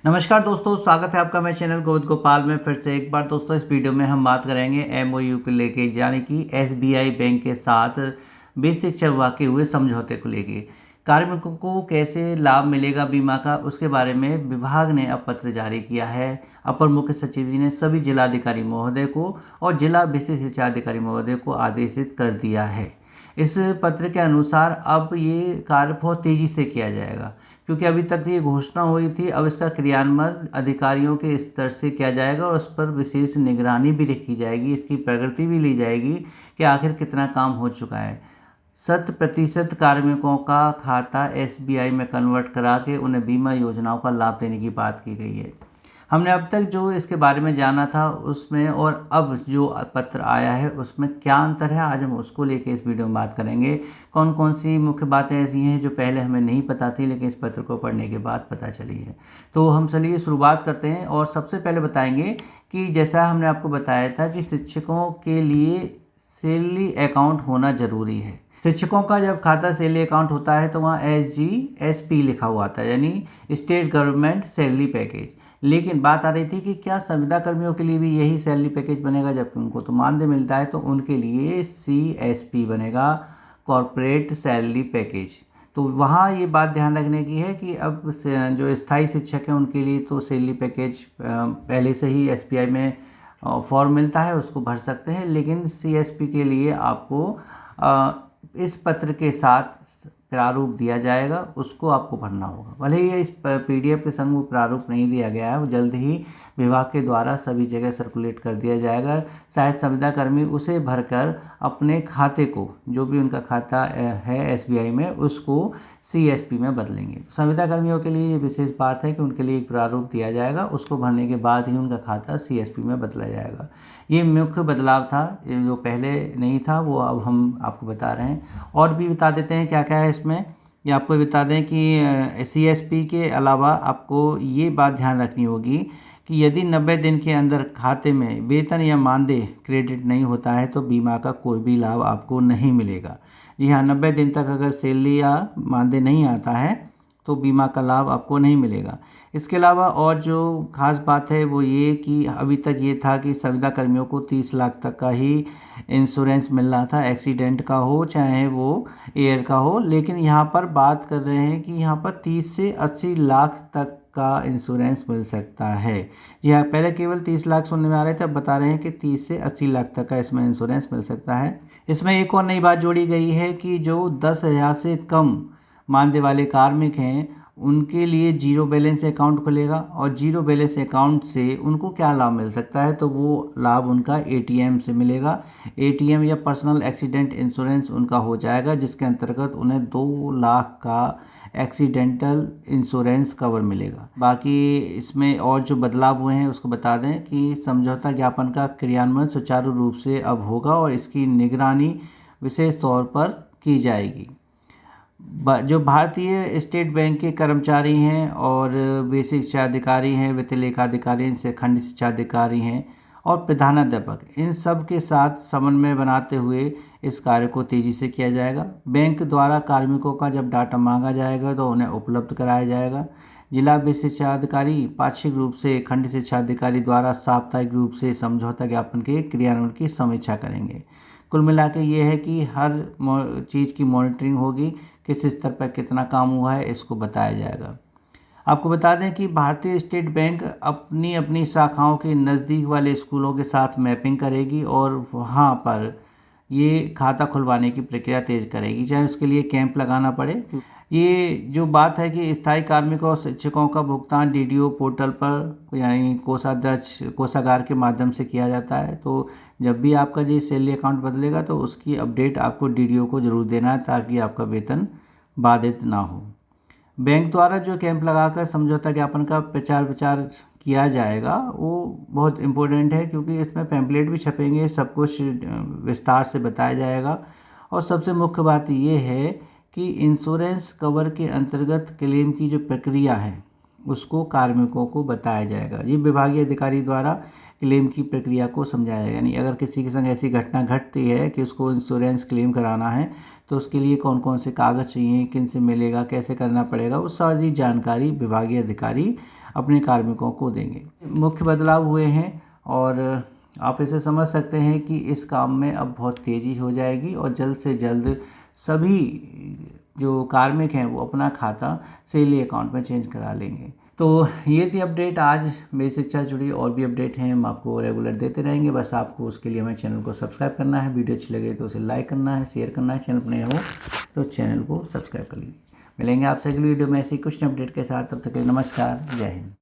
नमस्कार दोस्तों, स्वागत है आपका मेरे चैनल गोविंद गोपाल में। फिर से एक बार दोस्तों इस वीडियो में हम बात करेंगे एमओयू को लेके, यानी कि एसबीआई बैंक के साथ बेसिक शिक्षा के हुए समझौते को लेके कार्मिकों को कैसे लाभ मिलेगा बीमा का, उसके बारे में विभाग ने अब पत्र जारी किया है। अपर मुख्य सचिव जी ने सभी जिलाधिकारी महोदय को और जिला विशेष शिक्षा अधिकारी महोदय को आदेशित कर दिया है। इस पत्र के अनुसार अब ये कार्य बहुत तेज़ी से किया जाएगा, क्योंकि अभी तक ये घोषणा हुई थी। अब इसका क्रियान्वयन अधिकारियों के स्तर से किया जाएगा और उस पर विशेष निगरानी भी रखी जाएगी, इसकी प्रगति भी ली जाएगी कि आखिर कितना काम हो चुका है। 100% कार्मिकों का खाता एसबीआई में कन्वर्ट करा के उन्हें बीमा योजनाओं का लाभ देने की बात की गई है। हमने अब तक जो इसके बारे में जाना था उसमें और अब जो पत्र आया है उसमें क्या अंतर है, आज हम उसको लेके इस वीडियो में बात करेंगे। कौन कौन सी मुख्य बातें ऐसी हैं जो पहले हमें नहीं पता थी लेकिन इस पत्र को पढ़ने के बाद पता चली है। तो हम चलिए शुरुआत करते हैं और सबसे पहले बताएंगे कि जैसा हमने आपको बताया था कि शिक्षकों के लिए सैलरी अकाउंट होना ज़रूरी है। शिक्षकों का जब खाता सैलरी अकाउंट होता है तो वहाँ SGSP लिखा हुआ आता है, यानी स्टेट गवर्नमेंट सैलरी पैकेज। लेकिन बात आ रही थी कि क्या संविदा कर्मियों के लिए भी यही सैलरी पैकेज बनेगा, जबकि उनको तो मानदेय मिलता है, तो उनके लिए CSP बनेगा, कॉरपोरेट सैलरी पैकेज। तो वहाँ ये बात ध्यान रखने की है कि अब जो स्थायी शिक्षक हैं उनके लिए तो सैलरी पैकेज पहले से ही SBI में फॉर्म मिलता है, उसको भर सकते हैं। लेकिन CSP के लिए आपको इस पत्र के साथ प्रारूप दिया जाएगा, उसको आपको भरना होगा। भले ही इस PDF के संग वो प्रारूप नहीं दिया गया है, वो जल्द ही विभाग के द्वारा सभी जगह सर्कुलेट कर दिया जाएगा। शायद संविदा कर्मी उसे भरकर अपने खाते को, जो भी उनका खाता है SBI में, उसको CSP में बदलेंगे। संविदा कर्मियों के लिए ये विशेष बात है कि उनके लिए एक प्रारूप दिया जाएगा, उसको भरने के बाद ही उनका खाता CSP में बदला जाएगा। ये मुख्य बदलाव था, जो पहले नहीं था वो अब हम आपको बता रहे हैं। और भी बता देते हैं क्या क्या है इसमें। ये आपको बता दें कि CSP के अलावा आपको ये बात ध्यान रखनी होगी कि यदि 90 दिन के अंदर खाते में वेतन या मानदेय क्रेडिट नहीं होता है तो बीमा का कोई भी लाभ आपको नहीं मिलेगा। जी हाँ, 90 दिन तक अगर सैलरी या मानदेय नहीं आता है तो बीमा का लाभ आपको नहीं मिलेगा। इसके अलावा और जो खास बात है वो ये कि अभी तक ये था कि संविदा कर्मियों को 30 लाख तक का ही इंश्योरेंस मिल रहा था, एक्सीडेंट का हो चाहे वो एयर का हो। लेकिन यहाँ पर बात कर रहे हैं कि यहाँ पर 30 से 80 लाख तक का इंश्योरेंस मिल सकता है। यह पहले केवल 30 लाख सुनने में आ रहे थे, अब बता रहे हैं कि 30 से 80 लाख तक का इसमें इंश्योरेंस मिल सकता है। इसमें एक और नई बात जोड़ी गई है कि जो 10,000 से कम मानदेय वाले कार्मिक हैं उनके लिए जीरो बैलेंस अकाउंट खुलेगा। और जीरो बैलेंस अकाउंट से उनको क्या लाभ मिल सकता है, तो वो लाभ उनका ATM से मिलेगा। ATM या पर्सनल एक्सीडेंट इंश्योरेंस उनका हो जाएगा, जिसके अंतर्गत उन्हें 2 लाख का एक्सीडेंटल इंश्योरेंस कवर मिलेगा। बाकी इसमें और जो बदलाव हुए हैं उसको बता दें कि समझौता ज्ञापन का क्रियान्वयन सुचारू रूप से अब होगा और इसकी निगरानी विशेष तौर पर की जाएगी। जो भारतीय स्टेट बैंक के कर्मचारी हैं और बेसिक शिक्षा अधिकारी हैं, वित्त लेखाधिकारी हैं, खंड शिक्षा अधिकारी हैं और प्रधानाध्यापक, इन सब के साथ समन्वय बनाते हुए इस कार्य को तेज़ी से किया जाएगा। बैंक द्वारा कार्मिकों का जब डाटा मांगा जाएगा तो उन्हें उपलब्ध कराया जाएगा। जिला विशेष शिक्षा अधिकारी पाक्षिक रूप से खंड शिक्षा अधिकारी द्वारा साप्ताहिक रूप से समझौता ज्ञापन के क्रियान्वयन की समीक्षा करेंगे। कुल मिला के ये है कि हर चीज़ की मॉनिटरिंग होगी, किस स्तर पर कितना काम हुआ है इसको बताया जाएगा। आपको बता दें कि भारतीय स्टेट बैंक अपनी अपनी शाखाओं के नज़दीक वाले स्कूलों के साथ मैपिंग करेगी और वहाँ पर ये खाता खुलवाने की प्रक्रिया तेज़ करेगी, चाहे उसके लिए कैंप लगाना पड़े। ये जो बात है कि स्थायी कार्मिकों और शिक्षकों का भुगतान DDO पोर्टल पर यानी कोषागार के माध्यम से किया जाता है। तो जब भी आपका जो सैलरी अकाउंट बदलेगा तो उसकी अपडेट आपको DDO को ज़रूर देना है, ताकि आपका वेतन बाधित ना हो। बैंक द्वारा जो कैंप लगाकर समझौता ज्ञापन का प्रचार किया जाएगा वो बहुत इम्पोर्टेंट है, क्योंकि इसमें पैम्पलेट भी छपेंगे, सब कुछ विस्तार से बताया जाएगा। और सबसे मुख्य बात ये है कि इंश्योरेंस कवर के अंतर्गत क्लेम की जो प्रक्रिया है उसको कार्मिकों को बताया जाएगा। ये विभागीय अधिकारी द्वारा क्लेम की प्रक्रिया को समझाया जाएगा। यानी अगर किसी के संग ऐसी घटना घटती है कि उसको इंश्योरेंस क्लेम कराना है तो उसके लिए कौन कौन से कागज़ चाहिए, किन से मिलेगा, कैसे करना पड़ेगा, वो सारी जानकारी विभागीय अधिकारी अपने कार्मिकों को देंगे। मुख्य बदलाव हुए हैं और आप इसे समझ सकते हैं कि इस काम में अब बहुत तेज़ी हो जाएगी और जल्द से जल्द सभी जो कार्मिक हैं वो अपना खाता सैलरी अकाउंट में चेंज करा लेंगे। तो ये थी अपडेट आज बेसिक शिक्षा से जुड़ी। और भी अपडेट हैं हम आपको रेगुलर देते रहेंगे, बस आपको उसके लिए हमें चैनल को सब्सक्राइब करना है। वीडियो अच्छी लगे तो उसे लाइक करना है, शेयर करना है। चैनल पर नए हो तो चैनल को सब्सक्राइब कर लीजिए। मिलेंगे आपसे अगली वीडियो में ऐसी कुछ अपडेट के साथ। तब तक के लिए नमस्कार, जय हिंद।